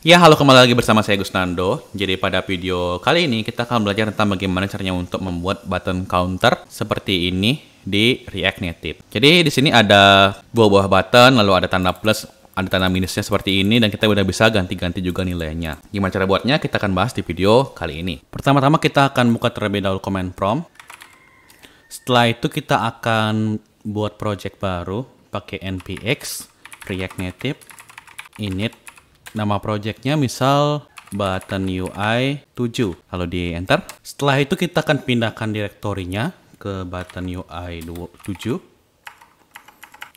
Ya, halo, kembali lagi bersama saya Gusnando. Jadi pada video kali ini kita akan belajar tentang bagaimana caranya untuk membuat button counter seperti ini di React Native. Jadi di sini ada buah-buah button, lalu ada tanda plus, ada tanda minusnya seperti ini, dan kita udah bisa ganti-ganti juga nilainya. Gimana cara buatnya? Kita akan bahas di video kali ini. Pertama-tama kita akan buka terlebih dahulu command prompt. Setelah itu kita akan buat project baru pakai npx React Native init. Nama projectnya misal button UI 7, lalu di enter. Setelah itu kita akan pindahkan direktorinya ke button UI 7.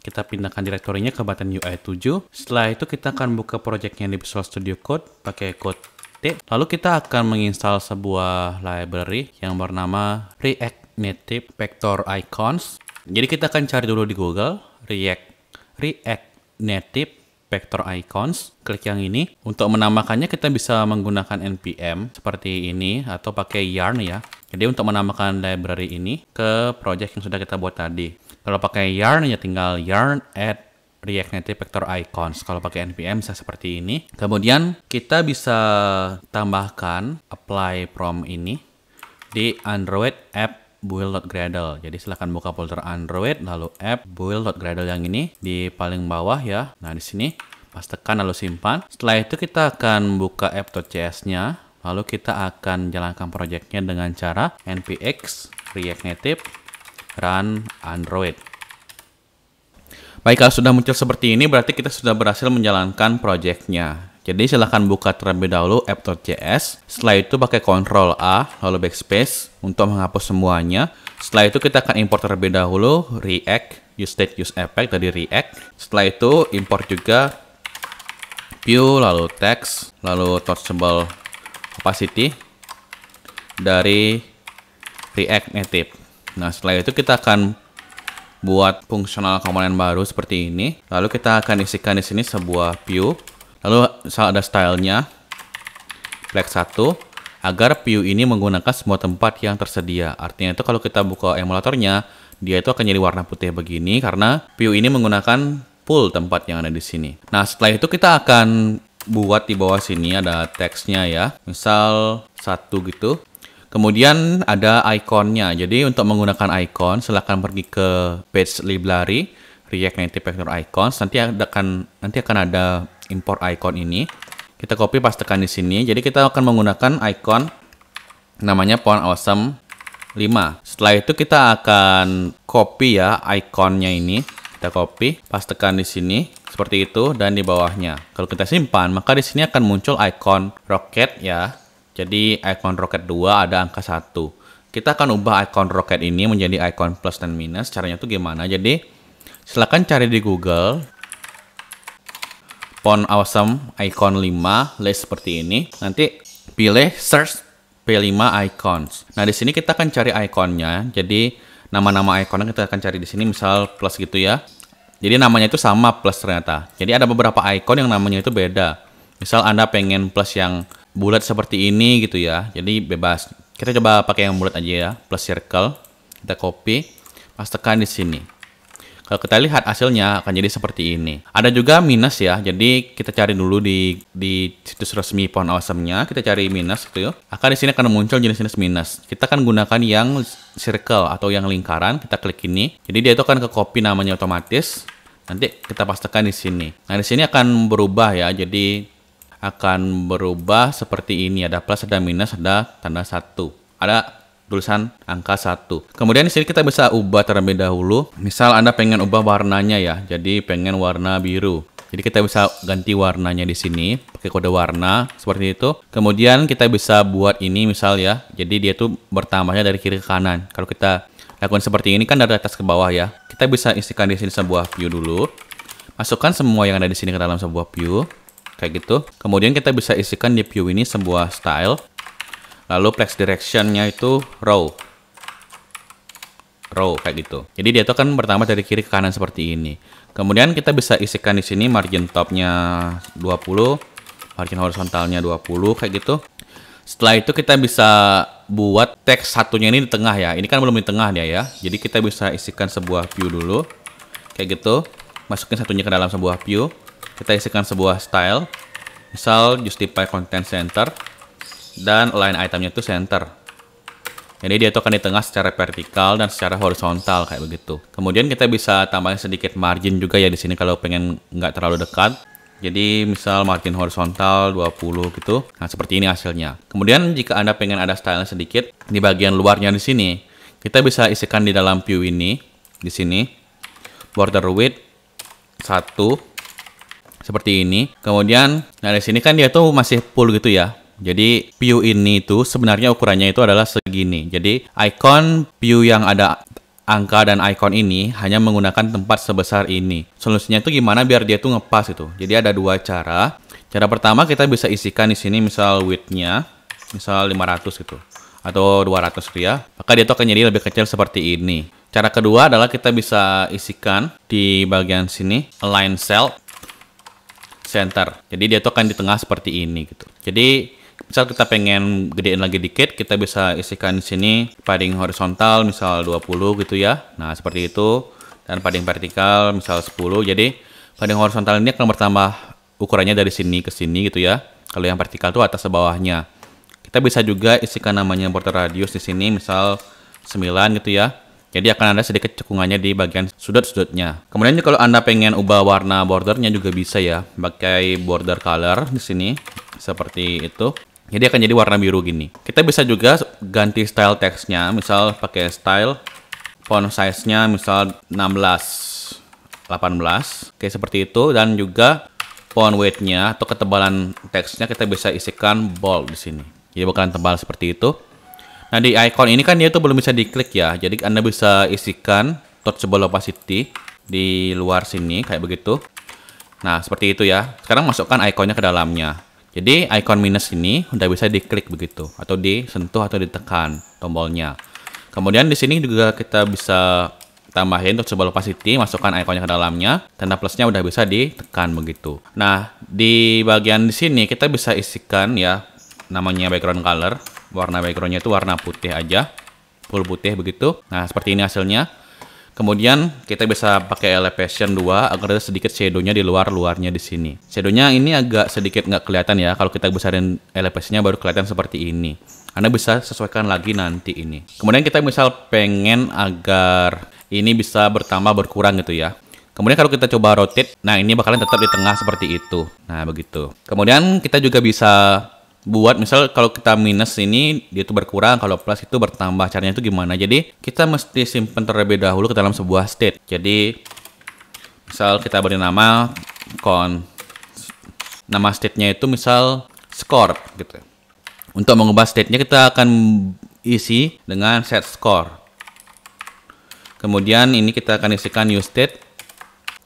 Kita pindahkan direktorinya ke button UI 7. Setelah itu kita akan buka projectnya di Visual Studio Code pakai code T. Lalu kita akan menginstal sebuah library yang bernama React Native Vector Icons. Jadi kita akan cari dulu di Google React Native Vector Icons, klik yang ini. Untuk menambahkannya kita bisa menggunakan npm seperti ini atau pakai yarn ya. Jadi untuk menambahkan library ini ke project yang sudah kita buat tadi. Kalau pakai yarn ya tinggal yarn add React Native Vector Icons. Kalau pakai npm bisa seperti ini. Kemudian kita bisa tambahkan apply from ini di Android app build.gradle. Jadi silahkan buka folder Android, lalu app build.gradle yang ini di paling bawah ya. Nah di sini pas tekan lalu simpan. Setelah itu kita akan buka app.js-nya, lalu kita akan jalankan projectnya dengan cara npx React Native run Android. Baik, kalau sudah muncul seperti ini berarti kita sudah berhasil menjalankan projectnya. Jadi silahkan buka terlebih dahulu app.js. Setelah itu pakai Ctrl A lalu backspace untuk menghapus semuanya. Setelah itu kita akan import terlebih dahulu React useState dari React. Setelah itu import juga view lalu text lalu touchable opacity dari React Native. Nah setelah itu kita akan buat fungsional komponen baru seperti ini. Lalu kita akan isikan di sini sebuah view. Lalu misal ada stylenya flex 1 agar view ini menggunakan semua tempat yang tersedia. Artinya itu kalau kita buka emulatornya, dia itu akan jadi warna putih begini karena view ini menggunakan full tempat yang ada di sini. Nah, setelah itu kita akan buat di bawah sini ada teksnya ya. Misal 1 gitu. Kemudian ada ikonnya. Jadi untuk menggunakan icon silahkan pergi ke page library React Native Vector Icons. Nanti akan ada import icon ini. Kita copy pastekan di sini. Jadi kita akan menggunakan icon namanya Font Awesome 5. Setelah itu kita akan copy ya iconnya ini. Kita copy, pastekan di sini seperti itu dan di bawahnya. Kalau kita simpan, maka di sini akan muncul icon rocket ya. Jadi icon rocket 2 ada angka 1. Kita akan ubah icon rocket ini menjadi icon plus dan minus. Caranya tuh gimana? Jadi silakan cari di Google Font Awesome icon 5 list seperti ini. Nanti pilih search P5 icons. Nah, di sini kita akan cari ikonnya. Jadi nama-nama ikonnya kita akan cari di sini misal plus gitu ya. Jadi namanya itu sama plus ternyata. Jadi ada beberapa icon yang namanya itu beda. Misal Anda pengen plus yang bulat seperti ini gitu ya. Jadi bebas. Kita coba pakai yang bulat aja ya, plus circle. Kita copy, pastekan di sini. Kalau kita lihat hasilnya akan jadi seperti ini. Ada juga minus ya. Jadi kita cari dulu di situs resmi Font Awesome-nya. Kita cari minus gitu. Akan di sini akan muncul jenis-jenis minus. Kita akan gunakan yang circle atau yang lingkaran. Kita klik ini. Jadi dia itu akan ke copy namanya otomatis. Nanti kita pastekan di sini. Nah di sini akan berubah ya. Jadi akan berubah seperti ini. Ada plus, ada minus, ada tanda 1. Ada tulisan angka 1. Kemudian di sini kita bisa ubah terlebih dahulu. Misal Anda pengen ubah warnanya ya. Jadi pengen warna biru. Jadi kita bisa ganti warnanya di sini pakai kode warna seperti itu. Kemudian kita bisa buat ini misal ya. Jadi dia tuh bertambahnya dari kiri ke kanan. Kalau kita lakukan seperti ini kan dari atas ke bawah ya. Kita bisa isikan di sini sebuah view dulu. Masukkan semua yang ada di sini ke dalam sebuah view kayak gitu. Kemudian kita bisa isikan di view ini sebuah style. Lalu flex direction-nya itu row kayak gitu. Jadi dia itu kan bertambah dari kiri ke kanan seperti ini. Kemudian kita bisa isikan di sini margin top-nya 20, margin horizontalnya 20 kayak gitu. Setelah itu kita bisa buat teks satunya ini di tengah ya. Ini kan belum di tengah dia ya. Jadi kita bisa isikan sebuah view dulu kayak gitu. Masukin satunya ke dalam sebuah view. Kita isikan sebuah style. Misal justify content center dan align itemnya itu center. Jadi dia itu akan di tengah secara vertikal dan secara horizontal kayak begitu. Kemudian kita bisa tambahin sedikit margin juga ya di sini kalau pengen nggak terlalu dekat. Jadi misal margin horizontal 20 gitu. Nah, seperti ini hasilnya. Kemudian jika Anda pengen ada style sedikit di bagian luarnya di sini, kita bisa isikan di dalam view ini di sini border width 1 seperti ini. Kemudian nah di sini kan dia tuh masih full gitu ya. Jadi view ini tuh sebenarnya ukurannya itu adalah segini. Jadi icon view yang ada angka dan icon ini hanya menggunakan tempat sebesar ini. Solusinya itu gimana biar dia tuh ngepas itu. Jadi ada dua cara. Cara pertama kita bisa isikan di sini misal width-nya misal 500 gitu atau 200 gitu ya. Maka dia tuh akan jadi lebih kecil seperti ini. Cara kedua adalah kita bisa isikan di bagian sini align cell center. Jadi dia tuh akan di tengah seperti ini gitu. Jadi misal kita pengen gedein lagi dikit, kita bisa isikan di sini padding horizontal misal 20 gitu ya. Nah, seperti itu. Dan padding vertikal misal 10. Jadi padding horizontal ini akan bertambah ukurannya dari sini ke sini gitu ya. Kalau yang vertikal itu atas ke bawahnya. Kita bisa juga isikan namanya border radius di sini misal 9 gitu ya. Jadi akan ada sedikit cekungannya di bagian sudut-sudutnya. Kemudian kalau Anda pengen ubah warna bordernya juga bisa ya, pakai border color di sini seperti itu. Jadi akan jadi warna biru gini. Kita bisa juga ganti style teksnya, misal pakai style font size-nya misal 16, 18, kayak seperti itu. Dan juga font weight-nya atau ketebalan teksnya kita bisa isikan bold di sini. Jadi bakalan tebal seperti itu. Nah di icon ini kan dia tuh belum bisa diklik ya. Jadi Anda bisa isikan touchable opacity di luar sini kayak begitu. Nah seperti itu ya. Sekarang masukkan iconnya ke dalamnya. Jadi icon minus ini udah bisa diklik begitu atau disentuh atau ditekan tombolnya. Kemudian di sini juga kita bisa tambahin touchable opacity, masukkan iconnya ke dalamnya, tanda plusnya udah bisa ditekan begitu. Nah, di bagian di sini kita bisa isikan ya namanya background color. Warna backgroundnya itu warna putih aja, full putih begitu. Nah, seperti ini hasilnya. Kemudian kita bisa pakai elevation 2 agar ada sedikit shadow-nya di luar-luarnya di sini. Shadow-nya ini agak sedikit nggak kelihatan ya. Kalau kita besarin elevation-nya baru kelihatan seperti ini. Anda bisa sesuaikan lagi nanti ini. Kemudian kita misal pengen agar ini bisa bertambah berkurang gitu ya. Kemudian kalau kita coba rotate, nah ini bakalan tetap di tengah seperti itu. Nah begitu. Kemudian kita juga bisa buat misal kalau kita minus ini dia itu berkurang, kalau plus itu bertambah. Caranya itu gimana? Jadi kita mesti simpan terlebih dahulu ke dalam sebuah state. Jadi misal kita beri nama nama state-nya itu misal score gitu. Untuk mengubah state-nya kita akan isi dengan set score. Kemudian ini kita akan isikan new state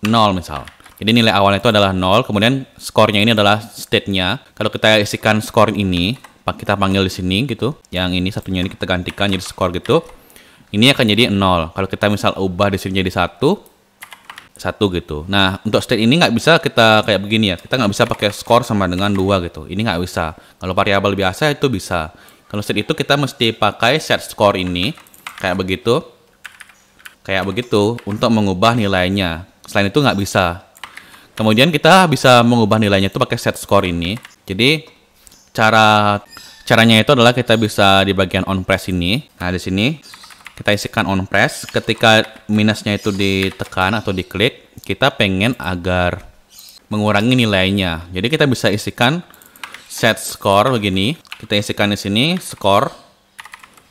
0 misal. Jadi nilai awalnya itu adalah 0, kemudian skornya ini adalah state-nya. Kalau kita isikan skor ini, kita panggil di sini gitu. Yang ini satunya ini kita gantikan jadi skor gitu. Ini akan jadi 0. Kalau kita misal ubah di sini jadi 1 gitu. Nah, untuk state ini nggak bisa kita kayak begini ya. Kita nggak bisa pakai skor sama dengan 2 gitu. Ini nggak bisa. Kalau variabel biasa itu bisa. Kalau state itu kita mesti pakai set score ini kayak begitu. Kayak begitu untuk mengubah nilainya. Selain itu nggak bisa. Kemudian kita bisa mengubah nilainya itu pakai set score ini. Jadi caranya itu adalah kita bisa di bagian on press ini. Nah, di sini kita isikan on press. Ketika minusnya itu ditekan atau diklik, kita pengen agar mengurangi nilainya. Jadi kita bisa isikan set score begini. Kita isikan di sini score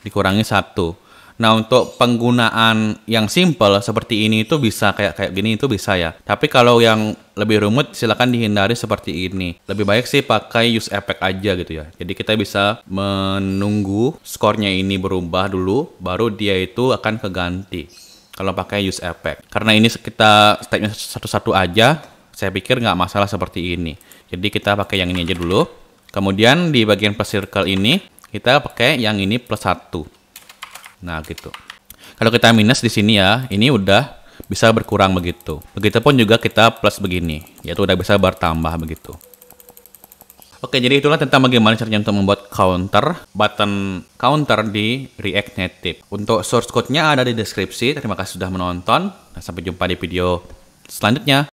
dikurangi 1. Nah, untuk penggunaan yang simple seperti ini itu bisa kayak gini itu bisa ya. Tapi kalau yang lebih rumit silakan dihindari seperti ini. Lebih baik sih pakai use effect aja gitu ya. Jadi kita bisa menunggu skornya ini berubah dulu, baru dia itu akan keganti. Kalau pakai use effect. Karena ini kita stepnya satu-satu aja, saya pikir nggak masalah seperti ini. Jadi kita pakai yang ini aja dulu. Kemudian di bagian plus circle ini kita pakai yang ini plus 1. Nah gitu. Kalau kita minus di sini ya, ini udah bisa berkurang begitu. Begitupun juga kita plus begini, yaitu udah bisa bertambah begitu. Oke, jadi itulah tentang bagaimana caranya untuk membuat button counter di React Native. Untuk source code-nya ada di deskripsi. Terima kasih sudah menonton. Sampai jumpa di video selanjutnya.